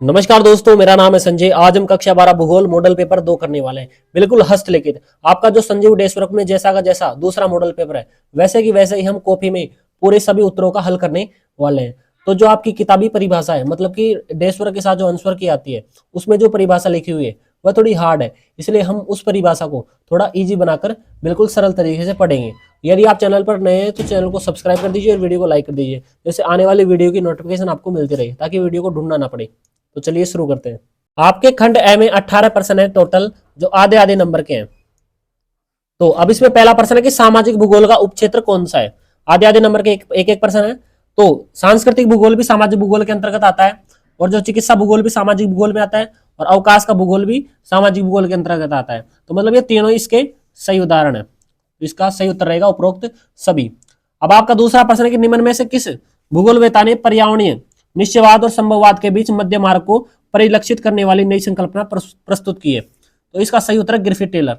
नमस्कार दोस्तों, मेरा नाम है संजय। आज हम कक्षा 12 भूगोल मॉडल पेपर 2 करने वाले हैं, बिल्कुल हस्तलिखित। आपका जो संजीव डेस्कवर्क में जैसा का जैसा दूसरा मॉडल पेपर है, वैसे की वैसे ही हम कॉपी में पूरे सभी उत्तरों का हल करने वाले हैं। तो जो आपकी किताबी परिभाषा है, मतलब कि डेस्कवर्क के साथ जो आंसर की आती है, उसमें जो परिभाषा लिखी हुई है वह थोड़ी हार्ड है, इसलिए हम उस परिभाषा को थोड़ा ईजी बनाकर बिल्कुल सरल तरीके से पढ़ेंगे। यदि आप चैनल पर नए हैं तो चैनल को सब्सक्राइब कर दीजिए और वीडियो को लाइक कर दीजिए, जैसे आने वाली वीडियो की नोटिफिकेशन आपको मिलती रहे, ताकि वीडियो को ढूंढना ना पड़े। तो चलिए शुरू करते हैं। आपके खंड ए में 18 प्रश्न है टोटल, जो आधे आधे नंबर के हैं। तो अब इसमें पहला प्रश्न है कि सामाजिक भूगोल का उपक्षेत्र कौन सा है। आधे आधे नंबर के एक एक प्रश्न है। तो सांस्कृतिक भूगोल भी सामाजिक भूगोल के अंतर्गत आता है, और जो चिकित्सा भूगोल भी सामाजिक भूगोल में आता है, और अवकाश का भूगोल भी सामाजिक भूगोल के अंतर्गत आता है। तो मतलब ये तीनों इसके सही उदाहरण है। इसका सही उत्तर रहेगा उपरोक्त सभी। अब आपका दूसरा प्रश्न है कि निम्न में से किस भूगोलवेता ने पर्यावरणीय निश्चयवाद और संभववाद के बीच मध्य मार्ग को परिलक्षित करने वाली नई संकल्पना प्रस्तुत की है। तो इसका सही उत्तर है ग्रिफिथ टेलर।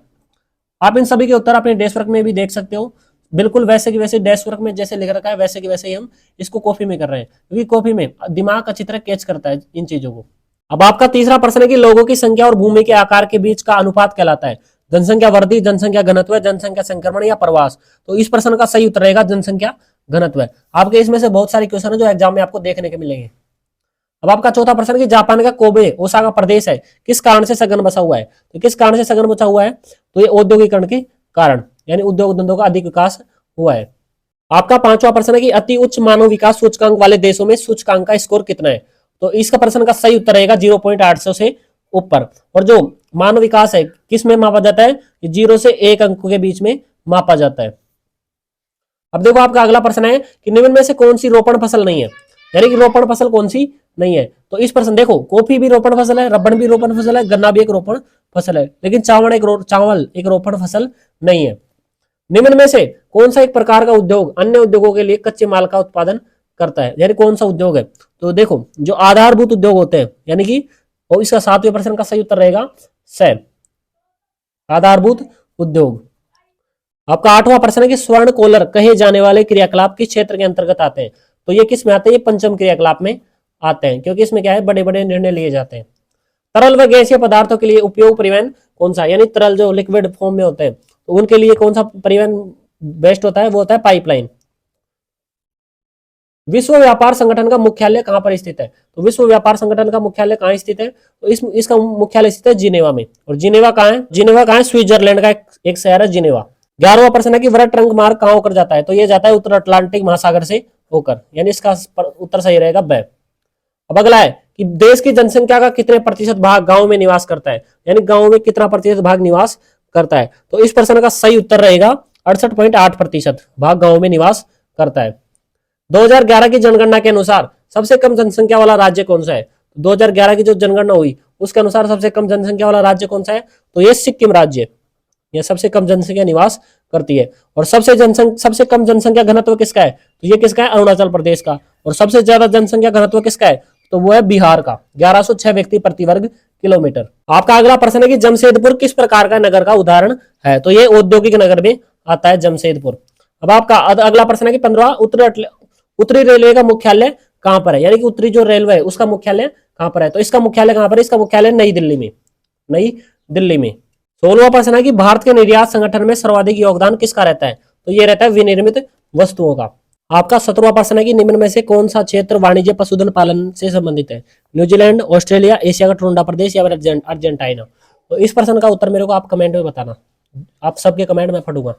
आप इन सभी के उत्तर अपने डेस्क वर्क में भी देख सकते हो। बिल्कुल वैसे की वैसे डेस्क वर्क में जैसे लिख रखा है, वैसे की वैसे ही हम इसको कॉपी में कर रहे हैं, क्योंकि कॉपी में दिमाग अच्छी तरह कैच करता है इन चीजों को। अब आपका तीसरा प्रश्न है कि लोगों की संख्या और भूमि के आकार के बीच का अनुपात कहलाता है। जनसंख्या वृद्धि, जनसंख्या घनत्व, जनसंख्या संक्रमण या प्रवास। तो इस प्रश्न का सही उत्तर रहेगा जनसंख्या घनत्व। आपके इसमें से बहुत सारे क्वेश्चन है जो एग्जाम में आपको देखने को मिलेंगे। अब आपका चौथा प्रश्न कि जापान का कोबे ओसाका प्रदेश है, किस कारण से सघन बसा हुआ है। तो किस कारण से सघन बचा हुआ है, तो ये औद्योगिकरण के कारण, यानी उद्योग धंधों का अधिक विकास हुआ है। आपका पांचवा प्रश्न है कि अति उच्च मानव विकास सूचकांक वाले देशों में सूचकांक का स्कोर कितना है। तो इसका प्रश्न का सही उत्तर रहेगा 0.800 से ऊपर। और जो मानव विकास है किस में मापा जाता है, 0 से 1 अंक के बीच में मापा जाता है। अब देखो आपका अगला प्रश्न है कि निम्न में से कौन सी रोपण फसल नहीं है, यानी कि रोपण फसल कौन सी नहीं है। तो इस प्रश्न देखो, कॉफी भी रोपण फसल है, रबड़ भी रोपण फसल है, गन्ना भी एक रोपण फसल है, लेकिन चावल एक रोपण फसल नहीं है। निम्न में से कौन सा एक प्रकार का उद्योग अन्य उद्योगों के लिए कच्चे माल का उत्पादन करता है, यानी कौन सा उद्योग है। तो देखो जो आधारभूत उद्योग होते हैं, यानी कि, और इसका 7वें प्रश्न का सही उत्तर रहेगा स, आधारभूत उद्योग। आपका 8वां प्रश्न है कि स्वर्ण कोलर कहे जाने वाले क्रियाकलाप किस क्षेत्र के अंतर्गत आते हैं। तो ये किस में आते हैं, ये पंचम क्रियाकलाप में आते हैं, क्योंकि इसमें क्या है, बड़े बड़े निर्णय लिए जाते हैं। तरल व गैसीय पदार्थों के लिए उपयोग परिवहन कौन सा, यानी तरल जो लिक्विड फॉर्म में होते हैं, तो उनके लिए कौन सा परिवहन बेस्ट होता है, वो होता है पाइपलाइन। विश्व व्यापार संगठन का मुख्यालय कहां पर स्थित है। तो विश्व व्यापार संगठन का मुख्यालय कहां स्थित है, तो इसका मुख्यालय स्थित है जिनेवा में। और जिनेवा कहां है, जिनेवा कहां है, स्विट्जरलैंड का एक शहर है जिनेवा। 11वां प्रश्न है कि वृहद ट्रंक मार्ग कहां होकर जाता है। तो ये जाता है उत्तर अटलांटिक महासागर से होकर, यानी इसका उत्तर सही रहेगा ब। अब अगला है कि देश की जनसंख्या का कितने प्रतिशत भाग गांव में निवास करता है, यानी गांव में कितना प्रतिशत भाग निवास करता है। तो इस प्रश्न का सही उत्तर रहेगा 68.8% भाग गांव में निवास करता है। 2011 की जनगणना के अनुसार सबसे कम जनसंख्या वाला राज्य कौन सा है। 2011 की जो जनगणना हुई उसके अनुसार सबसे कम जनसंख्या वाला राज्य कौन सा है, तो ये सिक्किम राज्य, यह सबसे कम जनसंख्या निवास करती है। और सबसे कम जनसंख्या घनत्व किसका है, तो ये किसका है, अरुणाचल प्रदेश का। और सबसे ज्यादा जनसंख्या घनत्व किसका है, तो वो है बिहार का, 1106 व्यक्ति प्रति वर्ग किलोमीटर। आपका अगला प्रश्न है कि जमशेदपुर किस प्रकार का नगर का उदाहरण है। तो ये औद्योगिक नगर में आता है जमशेदपुर। अब आपका अगला प्रश्न है कि 15वां उत्तरी रेलवे का मुख्यालय कहां पर है, यानी कि उत्तरी जो रेलवे है उसका मुख्यालय कहां पर है। तो इसका मुख्यालय कहां पर है, इसका मुख्यालय नई दिल्ली में, नई दिल्ली में। 16वां प्रश्न है कि भारत के निर्यात संगठन में सर्वाधिक योगदान किसका रहता है। तो ये रहता है विनिर्मित वस्तुओं का। आपका 17वां प्रश्न है कि निम्न में से कौन सा क्षेत्र वाणिज्य पशुधन पालन से संबंधित है। न्यूजीलैंड, ऑस्ट्रेलिया, एशिया का टोरंडो प्रदेश या अर्जेंटीना। तो इस प्रश्न का उत्तर मेरे को आप कमेंट में बताना, आप सबके कमेंट में पढ़ूंगा।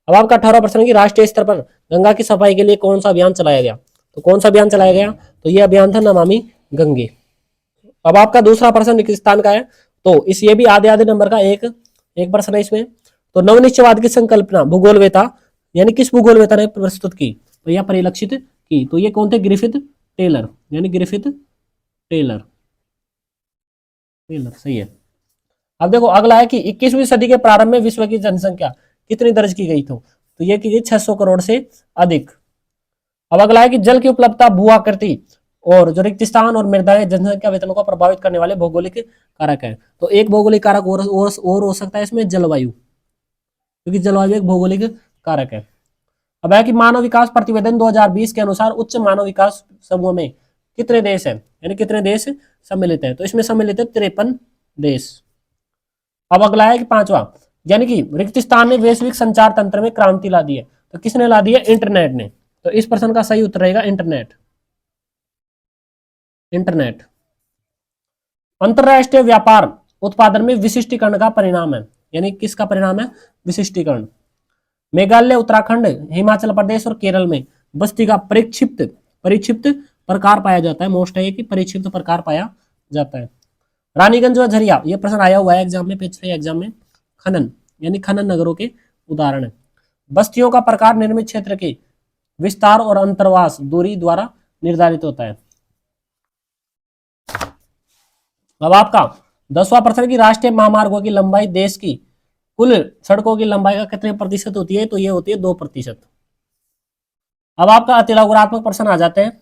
अब आपका 18वां प्रश्न है कि राष्ट्रीय स्तर पर गंगा की सफाई के लिए कौन सा अभियान चलाया गया। तो कौन सा अभियान चलाया गया, तो ये अभियान था नमामि गंगे। अब आपका दूसरा प्रश्न किर्गिस्तान का है, तो इस ये भी आधे आधे नंबर का एक प्रश्न है इसमें। तो नवनिश्चयवाद की संकल्पना भूगोलवेता, यानी किस भूगोलवेता ने प्रस्तुत की, तो यह परिलक्षित की। तो ये कौन थे, ग्रिफिथ टेलर, यानी ग्रिफिथ टेलर, टेलर सही है। अब देखो अगला है कि 21वीं सदी के प्रारंभ में विश्व की जनसंख्या कितनी दर्ज की गई थी। तो ये की गई 600 करोड़ से अधिक। अब अगला है कि जल की उपलब्धता, भू आकृति और जो रिक्तिस्थान और मृदाएं जनसंख्या वेतनों को प्रभावित करने वाले भौगोलिक कारक है। तो एक भौगोलिक कारक और हो सकता है इसमें जलवायु, क्योंकि जलवायु एक भौगोलिक कारक है। अब है कि मानव विकास प्रतिवेदन 2020 के अनुसार उच्च मानव विकास समूह में कितने देश हैं, यानी कितने देश सम्मिलित हैं, तो इसमें सम्मिलित है 53 देश। अब अगला है कि पांचवा, यानी कि रिक्तिस्तान ने वैश्विक संचार तंत्र में क्रांति ला दी है, तो किसने ला दी है, इंटरनेट ने। तो इस प्रश्न का सही उत्तर रहेगा इंटरनेट। इंटरनेट अंतरराष्ट्रीय व्यापार उत्पादन में विशिष्टीकरण का परिणाम है, यानी किसका परिणाम है, विशिष्टीकरण। मेघालय, उत्तराखंड, हिमाचल प्रदेश और केरल में बस्ती का परिक्षिप्त परिक्षिप्त प्रकार पाया जाता है। मोस्ट है कि परिक्षिप्त प्रकार पाया जाता है। रानीगंज व झरिया, ये प्रश्न आया हुआ है एग्जाम में, पेज 6 एग्जाम में। खनन, यानी खनन नगरों के उदाहरण है। बस्तियों का प्रकार निर्मित क्षेत्र के विस्तार और अंतर्वास दूरी द्वारा निर्धारित होता है। अब आपका 10वां प्रश्न की राष्ट्रीय महामार्गों की लंबाई देश की कुल सड़कों की लंबाई का कितने प्रतिशत होती है, तो ये होती है 2%। अब आपका अतिलघुरात्मक प्रश्न आ जाते हैं।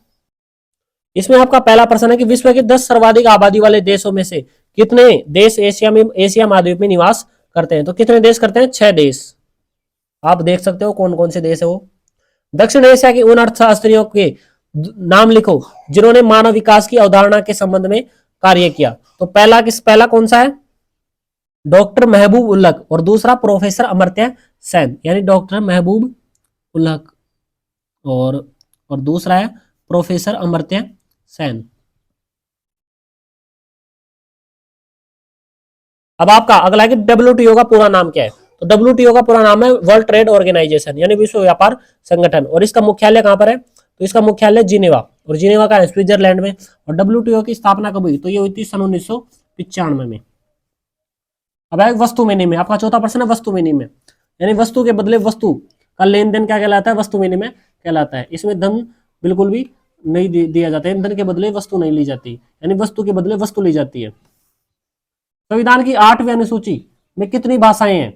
इसमें आपका पहला प्रश्न है कि विश्व के 10 सर्वाधिक आबादी वाले देशों में से कितने देश एशिया महाद्वीप में निवास करते हैं, तो कितने देश करते हैं, 6 देश। आप देख सकते हो कौन कौन से देश है वो। दक्षिण एशिया के उन अर्थशास्त्रियों के नाम लिखो जिन्होंने मानव विकास की अवधारणा के संबंध में कार्य किया। तो पहला कौन सा है, डॉक्टर महबूब उल्लक, और दूसरा प्रोफेसर अमर्त्य सेन, यानी डॉक्टर महबूब उल्लक और दूसरा है प्रोफेसर अमर्त्य सेन। अब आपका अगला है कि डब्ल्यूटीओ का पूरा नाम क्या है, तो डब्ल्यूटीओ का पूरा नाम है वर्ल्ड ट्रेड ऑर्गेनाइजेशन, यानी विश्व व्यापार संगठन। और इसका मुख्यालय कहां पर है, तो इसका मुख्यालय जिनेवा, और जिनेवा का है स्विट्जरलैंड में। और डब्ल्यूटीओ की स्थापना कब हुई, तो ये हुई थी सन 1995 में। अब है वस्तु विनिमय, आपका चौथा प्रश्न है वस्तु विनिमय, यानी वस्तु के बदले वस्तु का लेन देन क्या कहलाता है, वस्तु विनिमय कहलाता है। इसमें धन बिल्कुल भी नहीं दिया जाता है, धन के बदले वस्तु नहीं ली जाती, यानी वस्तु के बदले वस्तु ली जाती है। संविधान की 8वीं अनुसूची में कितनी भाषाएं हैं,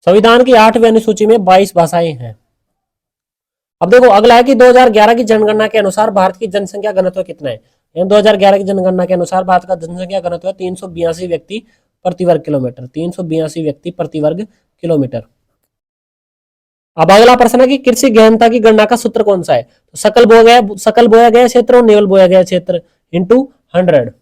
संविधान की 8वीं अनुसूची में 22 भाषाएं हैं। अब देखो अगला है कि 2011 की जनगणना के अनुसार भारत की जनसंख्या घनत्व कितना है। 2011 की जनगणना के अनुसार भारत का जनसंख्या घनत्व 382 व्यक्ति प्रति वर्ग किलोमीटर, 382 व्यक्ति प्रति वर्ग किलोमीटर। अब अगला प्रश्न है कि कृषि गहनता की गणना का सूत्र कौन सा है, तो सकल बोया गया क्षेत्र और नेवल बोया गया क्षेत्र इंटू 100।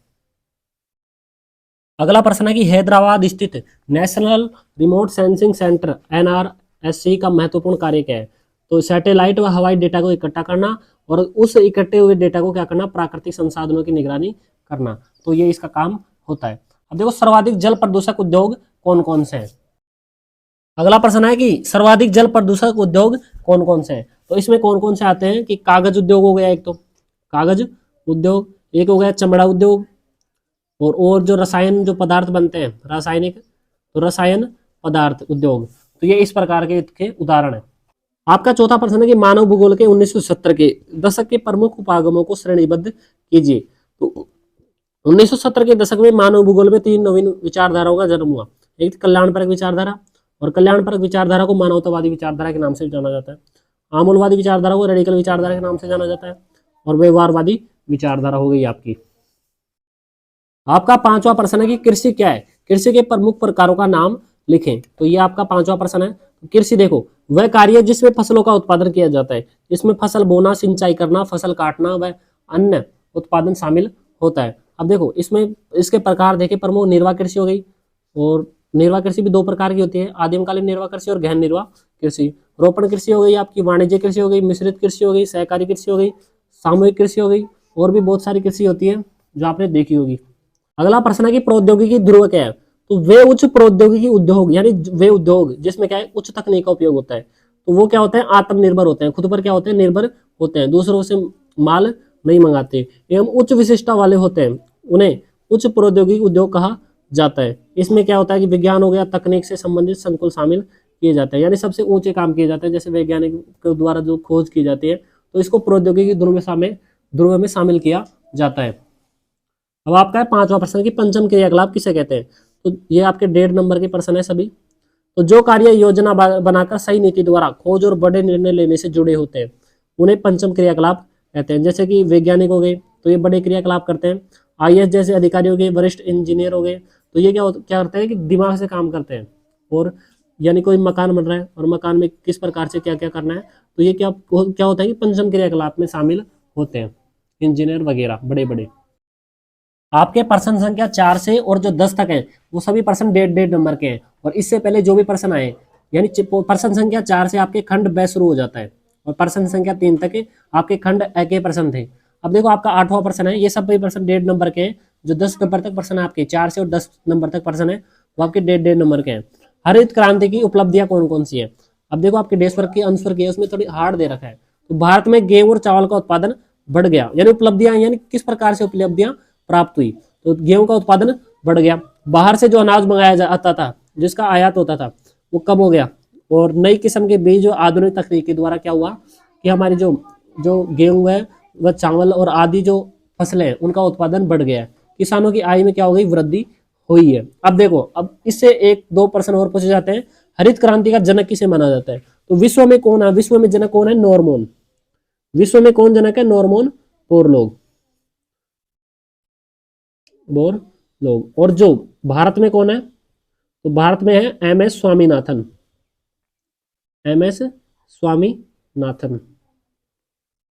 अगला प्रश्न है कि हैदराबाद स्थित national remote sensing centre NRSC का महत्वपूर्ण कार्य क्या है, तो सैटेलाइट व हवाई डेटा को इकट्ठा करना और उस इकट्ठे हुए डेटा को क्या करना, प्राकृतिक संसाधनों की निगरानी करना, तो ये इसका काम होता है। अब देखो सर्वाधिक जल प्रदूषक उद्योग कौन कौन से हैं। अगला प्रश्न है कि सर्वाधिक जल प्रदूषक उद्योग कौन कौन से हैं, तो इसमें कौन कौन से आते हैं कि कागज उद्योग हो गया, एक तो कागज उद्योग, एक हो गया चमड़ा उद्योग, और जो रसायन जो पदार्थ बनते हैं रासायनिक, तो रसायन पदार्थ उद्योग, तो ये इस प्रकार के इसके उदाहरण है। आपका चौथा प्रश्न है कि मानव भूगोल के 1970 के दशक के प्रमुख उपागमों को श्रेणीबद्ध कीजिए। तो 1970 के दशक में मानव भूगोल में 3 नवीन विचारधाराओं का जन्म हुआ। एक कल्याणपरक विचारधारा, और कल्याणपरक विचारधारा को मानवतावादी विचारधारा के नाम से जाना जाता है। आमूलवादी विचारधारा को रेडिकल विचारधारा के नाम से जाना जाता है, और व्यवहारवादी विचारधारा हो गई आपकी। आपका 5वां प्रश्न है कि कृषि क्या है, कृषि के प्रमुख प्रकारों का नाम लिखें। तो ये आपका 5वां प्रश्न है। कृषि देखो वह कार्य जिसमें फसलों का उत्पादन किया जाता है, जिसमें फसल बोना, सिंचाई करना, फसल काटना व अन्य उत्पादन शामिल होता है। अब देखो इसमें इसके प्रकार देखे, प्रमुख निर्वाह कृषि हो गई, और निर्वाह कृषि भी 2 प्रकार की होती है, आदिमकालीन निर्वाह कृषि और गहन निर्वाह कृषि। रोपण कृषि हो गई आपकी, वाणिज्य कृषि हो गई, मिश्रित कृषि हो गई, सहकारी कृषि हो गई, सामूहिक कृषि हो गई, और भी बहुत सारी कृषि होती है जो आपने देखी होगी। अगला प्रश्न है कि प्रौद्योगिकी ध्रुव क्या है, तो वे उच्च प्रौद्योगिकी उद्योग, यानी वे उद्योग जिसमें क्या है उच्च तकनीक का उपयोग होता है, तो वो क्या होते हैं, आत्मनिर्भर होते हैं, खुद पर क्या होते हैं, निर्भर होते हैं, दूसरों से माल नहीं मंगाते, एवं उच्च विशिष्टता वाले होते हैं, उन्हें उच्च प्रौद्योगिकी उद्योग कहा जाता है। इसमें क्या होता है कि विज्ञान हो गया, तकनीक से संबंधित संकुल शामिल किए जाते हैं, यानी सबसे ऊंचे काम किए जाते हैं, जैसे वैज्ञानिक के द्वारा जो खोज की जाती है, तो इसको प्रौद्योगिकी ध्रुव में शामिल किया जाता है। अब आपका है 5वां प्रश्न की पंचम क्रियाकलाप किसे कहते हैं, तो ये आपके 1.5 नंबर के प्रश्न है सभी। तो जो कार्य योजना बनाकर सही नीति द्वारा खोज और बड़े निर्णय लेने से जुड़े होते हैं, उन्हें पंचम क्रियाकलाप कहते हैं। जैसे कि वैज्ञानिक हो गए, तो ये बड़े क्रियाकलाप करते हैं। IAS जैसे अधिकारी हो गए, वरिष्ठ इंजीनियर हो गए, तो ये क्या करते हैं कि दिमाग से काम करते हैं, और यानी कोई मकान बन रहा है और मकान में किस प्रकार से क्या क्या करना है, तो ये क्या होता है कि पंचम क्रियाकलाप में शामिल होते हैं। इंजीनियर वगैरह बड़े बड़े। आपके पर्सन संख्या 4 से और जो 10 तक है वो सभी पर्सन डेढ़ डेढ़ नंबर के हैं, और इससे पहले जो भी पर्सन आए, यानी पर्सन संख्या 4 से आपके खंड ब शुरू हो जाता है, और पर्सन संख्या 3 तक आपके खंड अ के पर्सन थे। अब देखो आपका 8वां पर्सन है, ये सब भी पर्सन डेढ़ नंबर के हैं। जो 10 नंबर तक पर्सन है आपके, 4 से और 10 नंबर तक पर्सन है वो आपके डेढ़ डेढ़ नंबर के हैं। हरित क्रांति की उपलब्धियां कौन कौन सी है? अब देखो आपके देश वर्ग की अंश वर्ग है, उसमें थोड़ी हार्ड दे रखा है। तो भारत में गेहूं और चावल का उत्पादन बढ़ गया, यानी उपलब्धियां, यानी किस प्रकार से उपलब्धियां प्राप्त हुई। तो गेहूं का उत्पादन बढ़ गया। बाहर से जो अनाज मंगाया जाता था, जिसका आयात होता था, वो कम हो गया। और नई किस्म के बीज जो आधुनिक तकनीक के द्वारा क्या हुआ कि हमारी जो जो गेहूं है वह चावल और आदि जो फसलें हैं उनका उत्पादन बढ़ गया है। किसानों की आय में क्या हो गई, वृद्धि हुई है। अब देखो, अब इससे एक दो प्रश्न और पूछे जाते हैं। हरित क्रांति का जनक किसे माना जाता है? तो विश्व में कौन है, विश्व में जनक कौन है? नॉर्मन। विश्व में कौन जनक है? Norman Borlaug, Borlaug. और जो भारत में कौन है? तो भारत में है M S Swaminathan, M S Swaminathan.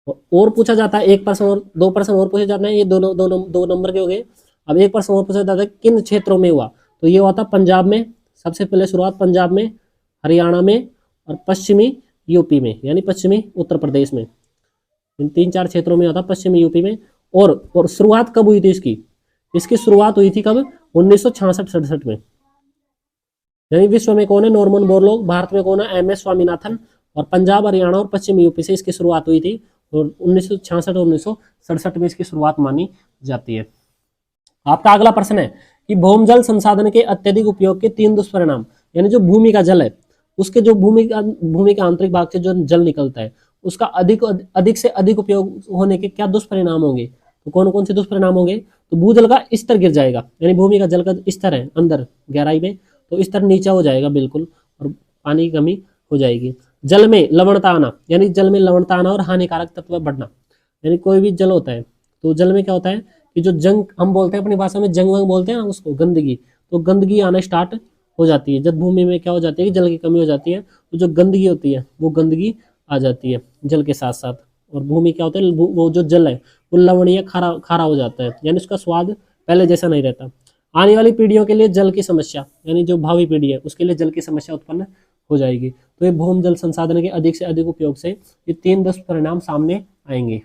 और पूछा जाता है एक प्रश्न और, दो प्रश्न और पूछे जाते हैं, ये दोनों दो नंबर के हो गए। अब एक प्रश्न और पूछा जाता है किन क्षेत्रों में हुआ? तो ये हुआ था पंजाब में, सबसे पहले शुरुआत पंजाब में, हरियाणा में और पश्चिमी यूपी में, यानी पश्चिमी उत्तर प्रदेश में। इन 3-4 क्षेत्रों में हुआ था, पश्चिमी यूपी में। और शुरुआत कब हुई थी इसकी? इसकी शुरुआत हुई थी कब? 1966-67 में। यानी विश्व में कौन है? Norman Borlaug. भारत में कौन है? M S Swaminathan. और पंजाब, हरियाणा और पश्चिमी यूपी से इसकी शुरुआत हुई थी, और 1966 और 1967 में इसकी शुरुआत मानी जाती है। आपका अगला प्रश्न है कि भूमि जल संसाधन के अत्यधिक उपयोग के 3 दुष्परिणाम, यानी जो भूमि का जल है उसके, जो भूमि का आंतरिक भाग से जो जल निकलता है उसका अधिक से अधिक उपयोग होने के क्या दुष्परिणाम होंगे? तो कौन कौन से दुष्परिणाम होंगे? तो भूजल का स्तर गिर जाएगा, यानी भूमि का जल का स्तर है अंदर गहराई में, तो स्तर नीचा हो जाएगा बिल्कुल, और पानी की कमी हो जाएगी। जल में लवणता आना, यानी जल में लवणता आना और हानिकारक तत्व बढ़ना। यानी कोई भी जल होता है तो जल में क्या होता है कि जो जंग हम बोलते हैं अपनी भाषा में, जंग वंग बोलते हैं ना उसको, गंदगी, तो गंदगी आना स्टार्ट हो जाती है। जब भूमि में क्या हो जाती है कि जल की कमी हो जाती है, तो जो गंदगी होती है वो गंदगी आ जाती है जल के साथ साथ। और भूमि क्या होता है, वो जो जल है वो लवणीय खारा खारा हो जाता है, यानी उसका स्वाद पहले जैसा नहीं रहता। आने वाली पीढ़ियों के लिए जल की समस्या, यानी जो भावी पीढ़ी है उसके लिए जल की समस्या उत्पन्न हो जाएगी। तो ये भूमि जल संसाधन के अधिक से अधिक उपयोग से ये 3 दुष्परिणाम सामने आएंगे।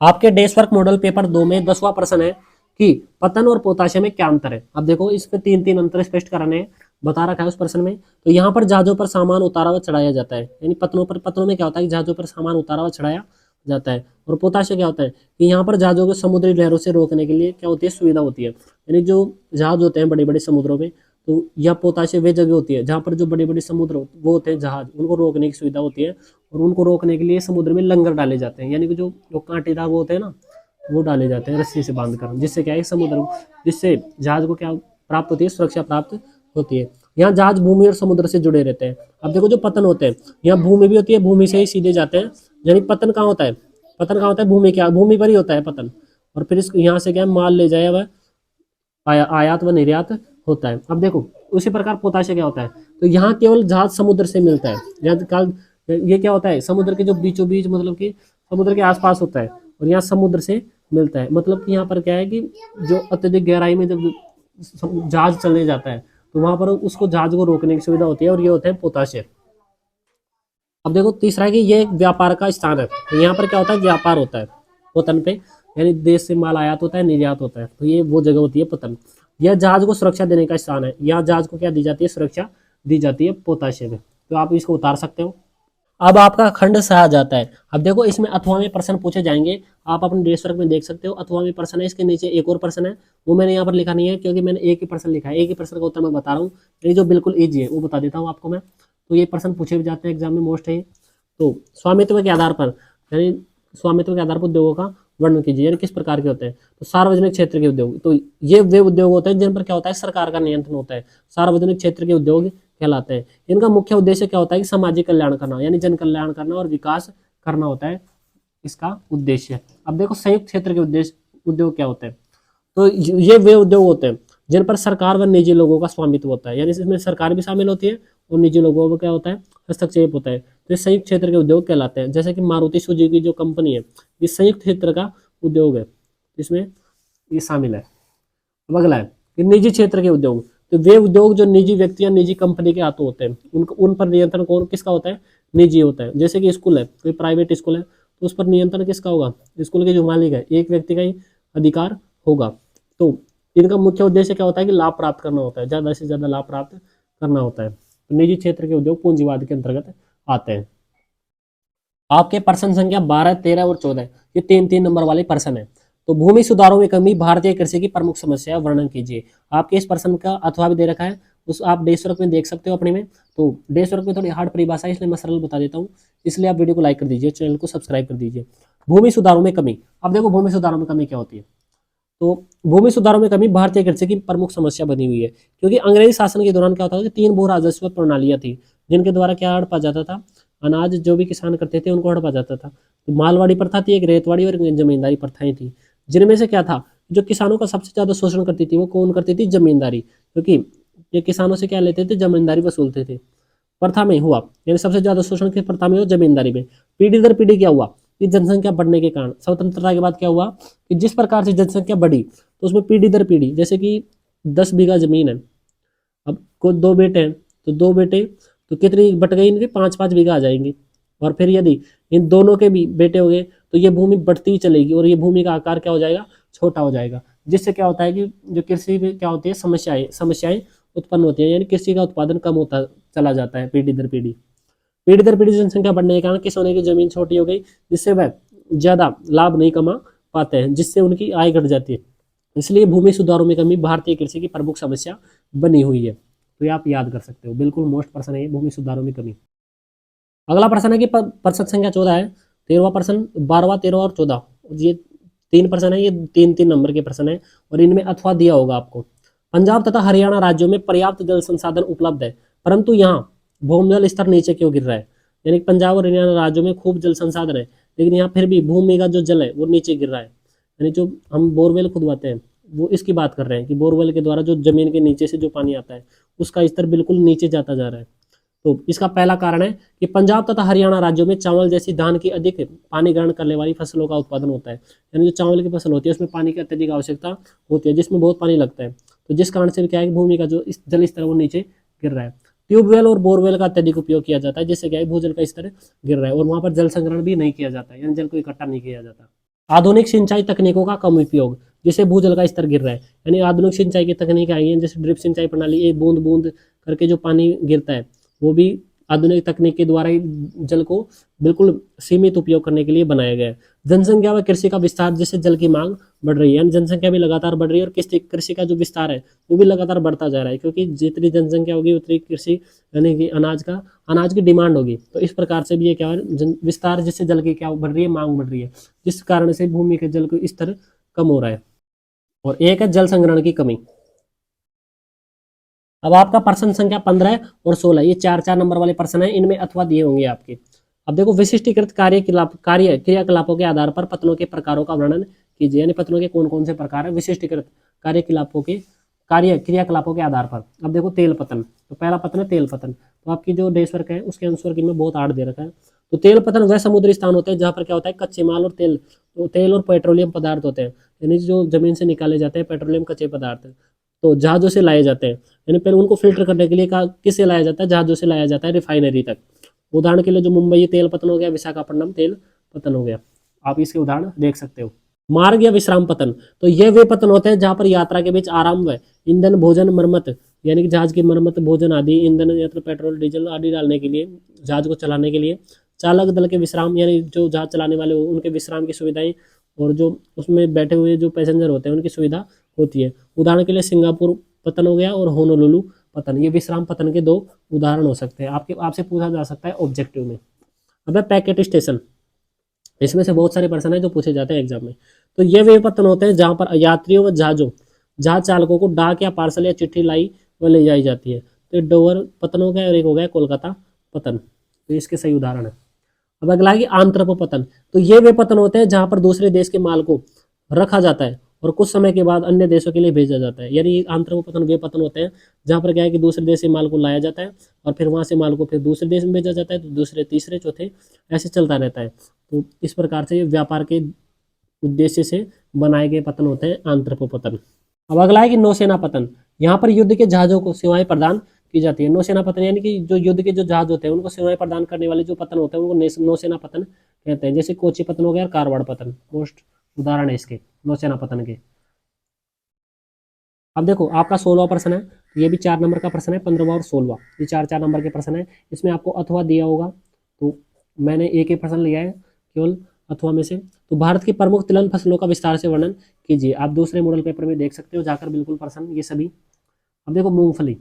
आपके डेस्क वर्क मॉडल पेपर 2 में 10वां प्रश्न है कि पतन और पोताशे में क्या अंतर है? अब देखो इसमें 3 अंतर स्पष्ट कराने हैं, बता रखा है उस प्रश्न में। तो यहाँ पर जहाजों पर सामान उतारा व चढ़ाया जाता है, यानी पतनों में क्या होता है कि जहाजों पर सामान उतारा व चढ़ाया जाता है। और पोताशे क्या होता है कि यहाँ पर जहाजों को समुद्री लहरों से रोकने के लिए क्या होती है, सुविधा होती है। यानी जो जहाज होते हैं बड़े बड़े समुद्रों में, तो यह पोताशे वे जगह होती है जहाँ पर जो बड़े बड़े समुद्र वो होते हैं जहाज, उनको रोकने की सुविधा होती है। और उनको रोकने के लिए समुद्र में लंगर डाले जाते हैं, यानी कि जो कांटेदार वो होते हैं ना, वो डाले जाते हैं रस्सी से बांधकर, जिससे क्या है समुद्र, जिससे जहाज को क्या प्राप्त होती है, सुरक्षा प्राप्त होती है। यहाँ जहाज भूमि और समुद्र से जुड़े रहते हैं। अब देखो जो पतन होते हैं, यहाँ भूमि भी होती है, भूमि से ही सीधे जाते हैं। यानी पतन कहाँ होता है? पतन कहाँ होता है? भूमि पर ही होता है पतन। और फिर इस यहाँ से क्या है, माल ले जाया वह आयात व निर्यात होता है। अब देखो उसी प्रकार पोताशे क्या होता है, तो यहाँ केवल जहाज समुद्र से मिलता है। ये क्या होता है, समुद्र के जो बीचों बीच, मतलब कि समुद्र के आसपास होता है, और यहाँ समुद्र से मिलता है। मतलब कि यहाँ पर क्या है कि जो अत्यधिक गहराई में जब जहाज चलने जाता है तो वहां पर उसको जहाज को रोकने की सुविधा होती है, और ये होते हैं पोताशे। अब देखो तीसरा है कि ये एक व्यापार का स्थान है, तो यहाँ पर क्या होता है, व्यापार होता है पतन पे, यानी देश से माल आयात होता है, निर्यात होता है, तो ये वो जगह होती है पतन। यह जहाज को सुरक्षा देने का स्थान है, यहाँ जहाज को क्या दी जाती है, सुरक्षा दी जाती है पोताशे में। तो आप इसको उतार सकते हो। अब आपका खंड सा आ जाता है। अब देखो इसमें अथवा में प्रश्न पूछे जाएंगे, आप अपने डेस्क वर्क में देख सकते हो। अथवा में प्रश्न है, इसके नीचे एक और प्रश्न है, वो मैंने यहाँ पर लिखा नहीं है क्योंकि मैंने एक ही प्रश्न लिखा है, एक ही प्रश्न का उत्तर मैं बता रहा हूँ। ये जो बिल्कुल ईजी है वो बता देता हूँ आपको मैं। तो ये प्रश्न पूछे भी जाते हैं एग्जाम में, मोस्ट है। तो स्वामित्व के आधार पर, यानी स्वामित्व के आधार पर उद्योगों का वर्णन कीजिए, यानी किस प्रकार के होते हैं। तो सार्वजनिक क्षेत्र के उद्योग, तो ये वे उद्योग होते हैं जिन पर क्या होता है, सरकार का नियंत्रण होता है, सार्वजनिक क्षेत्र के उद्योग कहलाते हैं। इनका मुख्य उद्देश्य क्या होता है कि सामाजिक कल्याण करना, यानी जन कल्याण करना और विकास करना होता है इसका उद्देश्य। अब देखो संयुक्त क्षेत्र के उद्योग क्या होते हैं, तो ये वे उद्योग होते हैं जिन पर सरकार व निजी लोगों का स्वामित्व होता है, यानी इसमें सरकार भी शामिल होती है और निजी लोगों को क्या होता है, हस्तक्षेप होता है। तो ये संयुक्त क्षेत्र के उद्योग कहलाते हैं। जैसे कि मारुति सुजुकी जो कंपनी है, ये संयुक्त क्षेत्र का उद्योग है, इसमें ये शामिल है। अब अगला है कि निजी क्षेत्र के उद्योग, तो वे उद्योग जो निजी व्यक्ति या निजी कंपनी के हाथों होते हैं, उन पर नियंत्रण कौन किसका होता है? निजी होता है। जैसे कि स्कूल है, कोई प्राइवेट स्कूल है तो उस पर नियंत्रण किसका होगा? स्कूल के जो मालिक है, एक व्यक्ति का ही अधिकार होगा। तो इनका मुख्य उद्देश्य क्या होता है कि लाभ प्राप्त करना होता है, ज्यादा से ज्यादा लाभ प्राप्त करना होता है। तो निजी क्षेत्र के उद्योग पूंजीवाद के अंतर्गत आते हैं। आपके प्रश्न संख्या 12, 13 और 14 ये 3-3 नंबर वाले प्रश्न है। तो भूमि सुधारों में कमी भारतीय कृषि की प्रमुख समस्या वर्णन कीजिए। आपके इस प्रश्न का अथवा भी दे रखा है, उस आप डेस्क वर्क में देख सकते हो अपने में। तो डेस्क वर्क में थोड़ी हार्ड परिभाषा है, इसलिए मैं सरल बता देता हूँ, इसलिए आप वीडियो को लाइक कर दीजिए, चैनल को सब्सक्राइब कर दीजिए। भूमि सुधारों में कमी, अब देखो भूमि सुधारों में कमी क्या होती है। तो भूमि सुधारों में कमी भारतीय कृषि की प्रमुख समस्या बनी हुई है, क्योंकि अंग्रेजी शासन के दौरान क्या होता था कि 3 भू राजस्व प्रणालियां थी, जिनके द्वारा क्या हड़पा जाता था? अनाज जो भी किसान करते थे उनको हड़पा जाता था। तो मालवाड़ी प्रथा थी, एक रेतवाड़ी और एक जमींदारी प्रथाएं थी, जिनमें से क्या था, जो किसानों का सबसे ज्यादा शोषण करती थी वो कौन करती थी? जमींदारी, क्योंकि ये किसानों से क्या लेते थे? जमींदारी वसूलते थे। प्रथा में हुआ, यानी सबसे ज्यादा शोषण किस प्रथा में? हो जमींदारी में। पीढ़ी दर पीढ़ी क्या हुआ कि जनसंख्या बढ़ने के कारण स्वतंत्रता के बाद क्या हुआ कि जिस प्रकार से जनसंख्या बढ़ी तो उसमें पीढ़ी दर पीढ़ी, जैसे कि 10 बीघा जमीन है, अब को 2 बेटे हैं तो 2 बेटे तो कितनी बट गई इनके? 5-5 बीघा आ जाएंगे। और फिर यदि इन दोनों के भी बेटे हो गए तो ये भूमि बढ़ती ही चलेगी और ये भूमि का आकार क्या हो जाएगा? छोटा हो जाएगा। जिससे क्या होता है कि जो कृषि में क्या होती है? समस्याएं समस्याएं उत्पन्न होती है, यानी कृषि का उत्पादन कम होता चला जाता है पीढ़ी दर पीढ़ी। पीढ़ी दर पीढ़ी जनसंख्या बढ़ने के कारण किसानों की जमीन छोटी हो गई, जिससे वह ज्यादा लाभ नहीं कमा पाते हैं, जिससे उनकी आय घट जाती है। इसलिए भूमि सुधारों में कमी भारतीय कृषि की प्रमुख समस्या बनी हुई है। तो ये आप याद कर सकते हो, बिल्कुल मोस्ट प्रश्न है ये, भूमि सुधारों में कमी। अगला प्रश्न है कि प्रश्न संख्या 14 है, 13वां प्रश्न, 12वां, 13वां और 14, ये 3 प्रश्न है, ये 3-3 नंबर के प्रश्न है और इनमें अथवा दिया होगा आपको। पंजाब तथा हरियाणा राज्यों में पर्याप्त जल संसाधन उपलब्ध है, परंतु यहाँ भूमिजल स्तर नीचे क्यों गिर रहा है? यानी पंजाब और हरियाणा राज्यों में खूब जल संसाधन है, लेकिन यहाँ फिर भी भूमि का जो जल है वो नीचे गिर रहा है। यानी जो हम बोरवेल खुदवाते हैं वो इसकी बात कर रहे हैं कि बोरवेल के द्वारा जो जमीन के नीचे से जो पानी आता है उसका स्तर बिल्कुल नीचे जाता जा रहा है। तो इसका पहला कारण है कि पंजाब तथा हरियाणा राज्यों में चावल जैसी धान की अधिक पानी ग्रहण करने वाली फसलों का उत्पादन होता है। यानी जो चावल की फसल होती है उसमें पानी की अत्यधिक आवश्यकता होती है, जिसमें बहुत पानी लगता है। तो जिस कारण से क्या है, भूमि का जो जल स्तर वो नीचे गिर रहा है। ट्यूबवेल और बोरवेल का अत्यधिक उपयोग किया जाता है, जिससे क्या है भूजल का स्तर गिर रहा है और वहां पर जल संग्रहण भी नहीं किया जाता है, यानी जल को इकट्ठा नहीं किया जाता। आधुनिक सिंचाई तकनीकों का कम उपयोग, जिससे भूजल का स्तर गिर रहा है। यानी आधुनिक सिंचाई की तकनीक आई है, जैसे ड्रिप सिंचाई प्रणाली, एक बूंद बूंद करके जो पानी गिरता है वो भी आधुनिक तकनीक के द्वारा ही जल को बिल्कुल सीमित उपयोग करने के लिए बनाया गया है। जनसंख्या व कृषि का विस्तार, जिससे जल की मांग बढ़ रही है, यानी जनसंख्या भी लगातार बढ़ रही है और कृषि का जो विस्तार है वो भी लगातार बढ़ता जा रहा है, क्योंकि जितनी जनसंख्या होगी उतनी कृषि यानी कि अनाज की डिमांड होगी। तो इस प्रकार से भी ये क्या है, विस्तार, जिससे जल की क्या बढ़ रही है? मांग बढ़ रही है, जिस कारण से भूमि के जल का स्तर कम हो रहा है। और एक है जल संग्रहण की कमी। अब आपका प्रश्न संख्या 15 और 16 ये 4-4 नंबर वाले प्रश्न है, इनमें अथवा दिए होंगे आपके। अब देखो, विशिष्टीकृत कार्य क्रियाकलापों के आधार पर पतनों के प्रकारों का वर्णन कीजिए। यानी पतनों के कौन कौन से प्रकार है विशिष्टीकृत कार्य क्रियाकलापों के आधार पर। अब देखो, तेल पतन, तो पहला पतन है तेल पतन। तो आपकी जो डेस्क वर्क है उसके आंसर की में बहुत आर्ट दे रखा है। तो तेल पतन वह समुद्री स्थान होते हैं जहां पर क्या होता है, कच्चे माल और तेल और पेट्रोलियम पदार्थ होते हैं, यानी जो जमीन से निकाले जाते हैं पेट्रोलियम कच्चे पदार्थ, तो जहाजों से लाए जाते हैं। यानी पहले उनको फिल्टर करने के लिए किससे लाया जाता है? जहाजों से लाया जाता है रिफाइनरी तक। उदाहरण के लिए जो मुंबई तेल पतन हो गया, विशाखापट्टनम तेल पतन हो गया, आप इसके उदाहरण देख सकते हो। मार्ग या विश्राम पतन, तो ये वे पतन होते हैं जहां पर यात्रा के बीच आराम व ईंधन भोजन मरम्मत, यानी कि जहाज की मरम्मत भोजन आदि ईंधन या तो पेट्रोल डीजल आदि डालने के लिए, जहाज को चलाने के लिए, चालक दल के विश्राम, यानी जो जहाज चलाने वाले हो उनके विश्राम की सुविधाएं, और जो उसमें बैठे हुए जो पैसेंजर होते हैं उनकी सुविधा होती है। उदाहरण के लिए सिंगापुर पतन हो गया और होनोलुलु पतन, ये विश्राम पतन के 2 उदाहरण हो सकते हैं। आपसे पूछा जा सकता है ऑब्जेक्टिव में। अब पैकेट स्टेशन, इसमें से बहुत सारे प्रश्न है जो पूछे जाते हैं एग्जाम में। तो ये वे पतन होते हैं जहां पर यात्रियों व जहाज चालकों को डाक या पार्सल या चिट्ठी लाई व ले जाई जाती है। तो डोवर पतन हो गया और एक हो गया कोलकाता पतन, तो इसके सही उदाहरण है। अब अगला है आंत्रप पतन, तो ये वे पतन होते हैं जहां पर दूसरे देश के माल को रखा जाता है और कुछ समय के बाद अन्य देशों के लिए भेजा जाता है। यानी आंतरिक पतन वे पतन होते हैं जहां पर क्या है कि दूसरे देश से माल को लाया जाता है और फिर वहां से माल को फिर दूसरे देश में भेजा जाता है, तो दूसरे तीसरे चौथे ऐसे चलता रहता है। तो इस प्रकार से व्यापार के उद्देश्य से बनाए गए पतन होते हैं आंत्रपोपतन। अब अगला है कि नौसेना पतन। यहाँ पर युद्ध के जहाजों को सेवाएं प्रदान की जाती है। नौसेना पतन यानी कि जो युद्ध के जो जहाज होते हैं उनको सेवाएं प्रदान करने वाले जो पतन होते हैं उनको नौसेना पतन कहते हैं। जैसे कोची पतन हो गया और कारवाड़ पतन, मोस्ट उदाहरण है इसके नौसेना पतन के। अब देखो आपका 16वां प्रश्न है, ये भी 4 नंबर का प्रश्न है, 15वां और 16वां, ये 4 नंबर के प्रश्न है। इसमें आपको अथवा दिया होगा, तो मैंने एक ही प्रश्न लिया है केवल अथवा में से। तो भारत की प्रमुख तिलहन फसलों का विस्तार से वर्णन कीजिए। आप दूसरे मॉडल पेपर में देख सकते हो जाकर बिल्कुल प्रश्न ये सभी। अब देखो मूंगफली,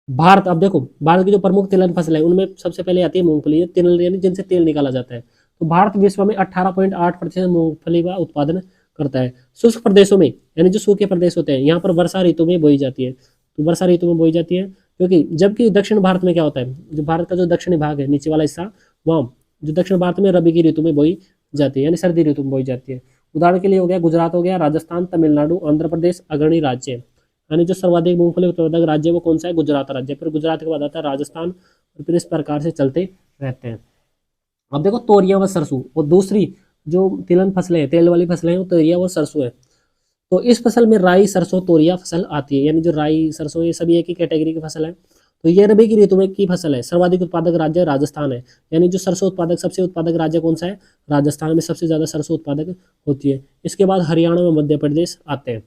भारत, अब देखो भारत की जो प्रमुख तिलहन फसल है उनमें सबसे पहले आती है मूंगफली, ये तिल यानी जिनसे तेल निकाला जाता है। तो भारत विश्व में 18.8% मूंगफली का उत्पादन करता है। शुष्क प्रदेशों में यानी जो सूखे प्रदेश होते हैं यहाँ पर वर्षा ऋतु में बोई जाती है। तो वर्षा ऋतु में बोई जाती है, क्योंकि जबकि दक्षिण भारत में क्या होता है, जो भारत का जो दक्षिणी भाग है नीचे वाला हिस्सा, वहाँ जो दक्षिण भारत में रबी की ऋतु में बोई जाती है यानी सर्दी ऋतु में बोई जाती है। उदाहरण के लिए हो गया गुजरात हो गया, राजस्थान, तमिलनाडु, आंध्र प्रदेश अग्रणी राज्य है। यानी जो सर्वाधिक मूंगफली उत्पादक राज्य है वो कौन सा है, गुजरात राज्य, फिर गुजरात के बाद आता है राजस्थान, और फिर इस प्रकार से चलते रहते हैं। अब देखो तोरियां व सरसों, और दूसरी जो तिलहन फसलें हैं, तेल वाली फसलें हैं, वो तोरिया व सरसों है। तो इस फसल में राई, सरसों, तोरिया फसल आती है। यानी जो राई, सरसों ये सभी एक ही कैटेगरी की फसल है। तो ये रबी की ऋतु में की फसल है। सर्वाधिक उत्पादक राज्य राजस्थान है। यानी जो सरसों उत्पादक सबसे उत्पादक राज्य कौन सा है, राजस्थान में सबसे ज्यादा सरसों उत्पादक होती है। इसके बाद हरियाणा व मध्य प्रदेश आते हैं।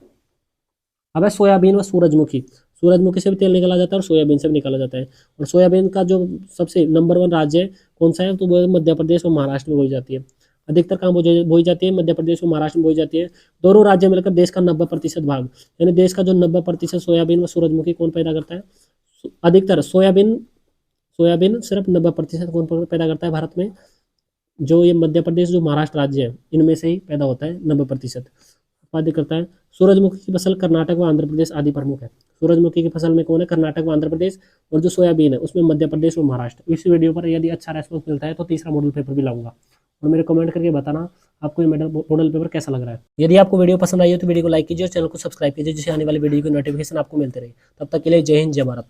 अब है सोयाबीन व सूरजमुखी। सूरजमुखी से भी तेल निकाला जाता है और सोयाबीन से भी निकाला जाता है। और सोयाबीन का जो सबसे नंबर 1 राज्य है कौन सा है, तो वो मध्य प्रदेश और महाराष्ट्र में बोई जाती है। अधिकतर कहाँ बोई जाती है, मध्य प्रदेश और महाराष्ट्र में बोई जाती है। दोनों राज्य मिलकर देश का 90% भाग, यानी देश का जो 90% सोयाबीन व सूरजमुखी कौन पैदा करता है, अधिकतर सोयाबीन। सोयाबीन सिर्फ 90% कौन पैदा करता है भारत में, जो ये मध्य प्रदेश जो महाराष्ट्र राज्य है इनमें से ही पैदा होता है, 90% उत्पादित करता है। सूरजमुखी की फसल कर्नाटक व आंध्र प्रदेश आदि प्रमुख है। सूरजमुखी की फसल में कौन है, कर्नाटक व आंध्र प्रदेश, और जो सोयाबीन है उसमें मध्य प्रदेश और महाराष्ट्र। इस वीडियो पर यदि अच्छा रेस्पॉन्स मिलता है तो तीसरा मॉडल पेपर भी लाऊंगा, और मेरे कमेंट करके बताना आपको ये मॉडल पेपर कैसा लग रहा है। यदि आपको वीडियो पसंद आई हो तो वीडियो को लाइक कीजिए और चैनल को सब्सक्राइब कीजिए, जिससे आने वाली वीडियो की नोटिफिकेशन आपको मिलती रहे। तब तक के लिए जय हिंद, जय भारत।